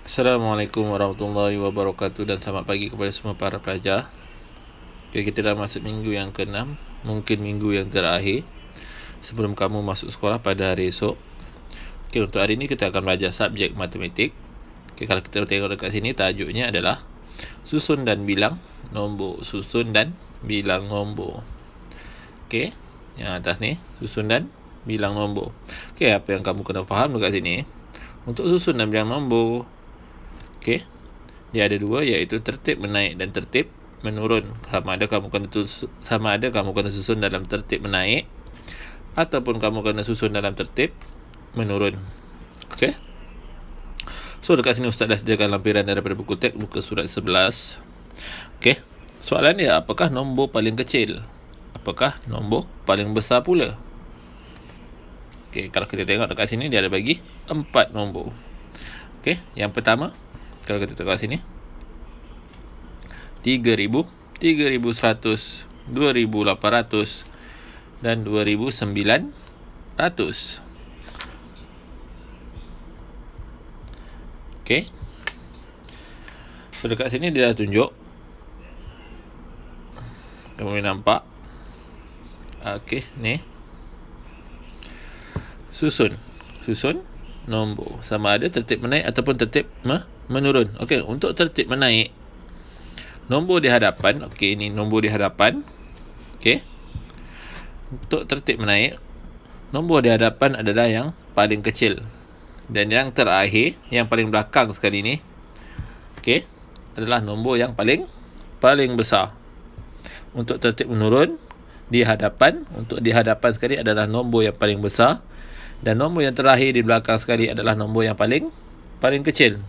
Assalamualaikum warahmatullahi wabarakatuh dan selamat pagi kepada semua para pelajar. Okay, kita dah masuk minggu yang ke-6, mungkin minggu yang terakhir sebelum kamu masuk sekolah pada hari esok. Okay, untuk hari ini kita akan belajar subjek matematik. Okay, kalau kita tengok dekat sini, tajuknya adalah susun dan bilang nombor. Susun dan bilang nombor. Okay, yang atas ni, susun dan bilang nombor. Okay, apa yang kamu kena faham dekat sini? Untuk susun dan bilang nombor, okay, dia ada dua, iaitu tertib menaik dan tertib menurun. Sama ada kamu kena susun dalam tertib menaik ataupun kamu kena susun dalam tertib menurun. Okey. So dekat sini Ustaz dah sediakan lampiran daripada buku teks muka surat 11. Okey. Soalan dia, apakah nombor paling kecil? Apakah nombor paling besar pula? Okey, kalau kita tengok dekat sini dia ada bagi 4 nombor. Okey, yang pertama, kalau kita tengok sini, 3,000, 3,100, 2,800 dan 2,900. Okey. So dekat sini dia dah tunjuk. Kamu boleh nampak. Okey, ni. Susun nombor. Sama ada tertib menaik ataupun tertib menurun. Okey, untuk tertib menaik, nombor di hadapan, okey, ini nombor di hadapan. Okey. Untuk tertib menaik, nombor di hadapan adalah yang paling kecil. Dan yang terakhir, yang paling belakang sekali ni, okey, adalah nombor yang paling besar. Untuk tertib menurun, untuk di hadapan sekali adalah nombor yang paling besar. Dan nombor yang terakhir di belakang sekali adalah nombor yang paling kecil.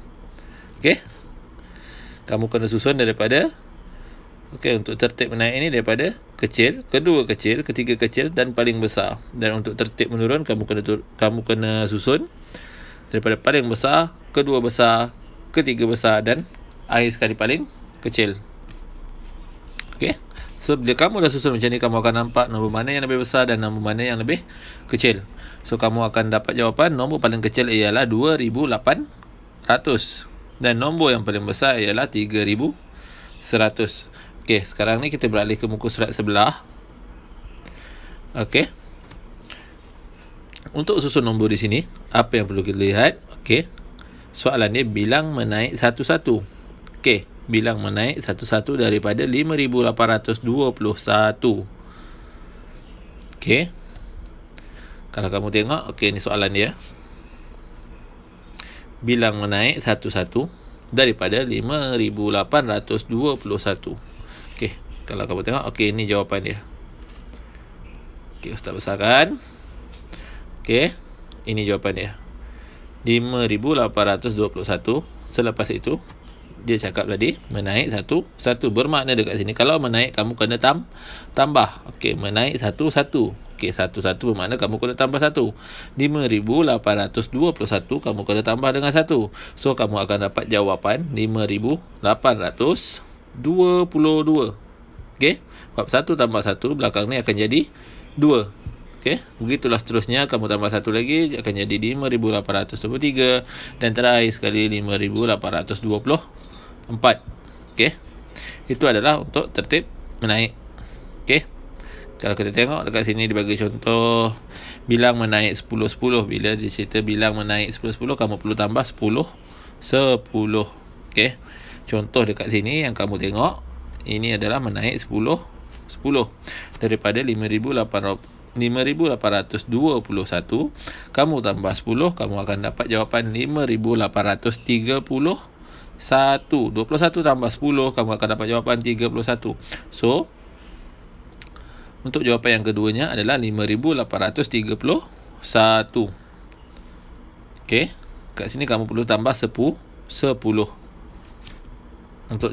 Okey. Kamu kena susun daripada, okey, untuk tertib menaik ini daripada kecil, kedua kecil, ketiga kecil dan paling besar. Dan untuk tertib menurun kamu kena susun daripada paling besar, kedua besar, ketiga besar dan akhir sekali paling kecil. Okey. So bila kamu dah susun macam ni, kamu akan nampak nombor mana yang lebih besar dan nombor mana yang lebih kecil. So kamu akan dapat jawapan nombor paling kecil ialah 2,800 dan nombor yang paling besar ialah 3,100. Okey, sekarang ni kita beralih ke muka surat sebelah. Okey. Untuk susun nombor di sini, apa yang perlu kita lihat? Okey. Soalan ni bilang menaik satu-satu. Okey, bilang menaik satu-satu daripada 5,821. Okey. Kalau kamu tengok, okey, ni soalan dia. Bilang menaik satu-satu daripada 5,821. Okey, kalau kamu tengok, okey, ini jawapan dia. Okey, Ustaz besarkan. Okey, ini jawapan dia. 5,821. Selepas itu, dia cakap tadi menaik satu-satu. Bermakna dekat sini, kalau menaik kamu kena tambah. Okey, menaik satu-satu. Okey, satu-satu bermakna kamu kena tambah satu. 5,821 kamu kena tambah dengan satu. So kamu akan dapat jawapan 5,822. Okey, sebab satu tambah satu belakang ni akan jadi 2. Okey, begitulah seterusnya. Kamu tambah satu lagi akan jadi 5,823 dan terakhir sekali 5,824. Okey, itu adalah untuk tertib menaik. Okey, kalau kita tengok dekat sini dibagi contoh bilang menaik 10-10. Bila dicerita bilang menaik 10-10, kamu perlu tambah 10-10. Okey, contoh dekat sini yang kamu tengok, ini adalah menaik 10-10 daripada 5,821. Kamu tambah 10, kamu akan dapat jawapan 5,831. 21 tambah 10, kamu akan dapat jawapan 31. So untuk jawapan yang keduanya adalah 5,831. Okey, kat sini kamu perlu tambah 10 untuk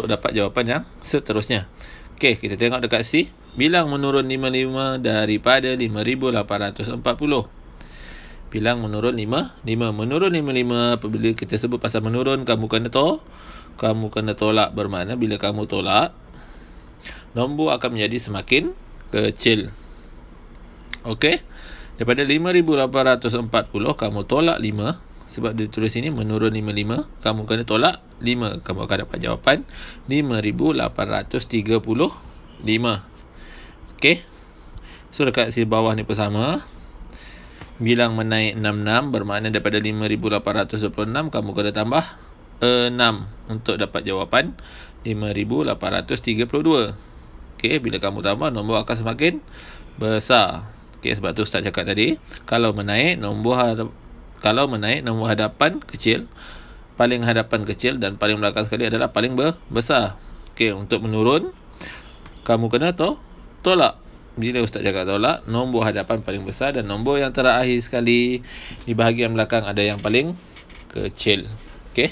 dapat jawapan yang seterusnya. Okey, kita tengok dekat C. Bilang menurun 55 daripada 5,840. Bilang menurun 55. Menurun 55, apabila kita sebut pasal menurun, kamu kena tolak. Bermakna bila kamu tolak, nombor akan menjadi semakin kecil. Okey. Daripada 5,840 kamu tolak 5, Sebab dia tulis sini menurun 55, kamu kena tolak 5. Kamu akan dapat jawapan 5,835. Okey. So dekat sini bawah ni pun sama. Bilang menaik 66 bermakna daripada 5,826 kamu kena tambah 6 untuk dapat jawapan 5,832. Okey, bila kamu tambah, nombor akan semakin besar. Okey, sebab tu Ustaz cakap tadi, kalau menaik nombor hadapan kecil, paling hadapan kecil dan paling belakang sekali adalah paling besar. Okey, untuk menurun kamu kena tolak. Bila Ustaz cakap tolak, nombor hadapan paling besar dan nombor yang terakhir sekali di bahagian belakang ada yang paling kecil. Okey.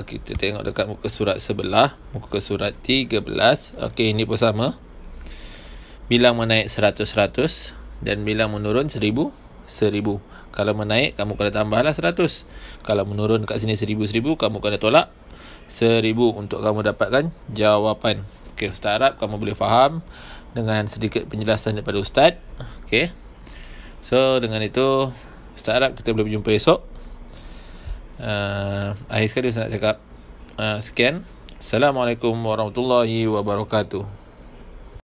Kita tengok dekat muka surat sebelah, muka surat 13. Okey, ini pun sama. Bilang menaik 100 dan bilang menurun 1000. Kalau menaik kamu kena tambahlah 100. Kalau menurun kat sini 1000, kamu kena tolak 1000 untuk kamu dapatkan jawapan. Okey, Ustaz harap kamu boleh faham dengan sedikit penjelasan daripada Ustaz. Okey. So dengan itu Ustaz harap kita boleh berjumpa esok. Akhir sekali Ustaz nak cakap sekian. Assalamualaikum warahmatullahi wabarakatuh.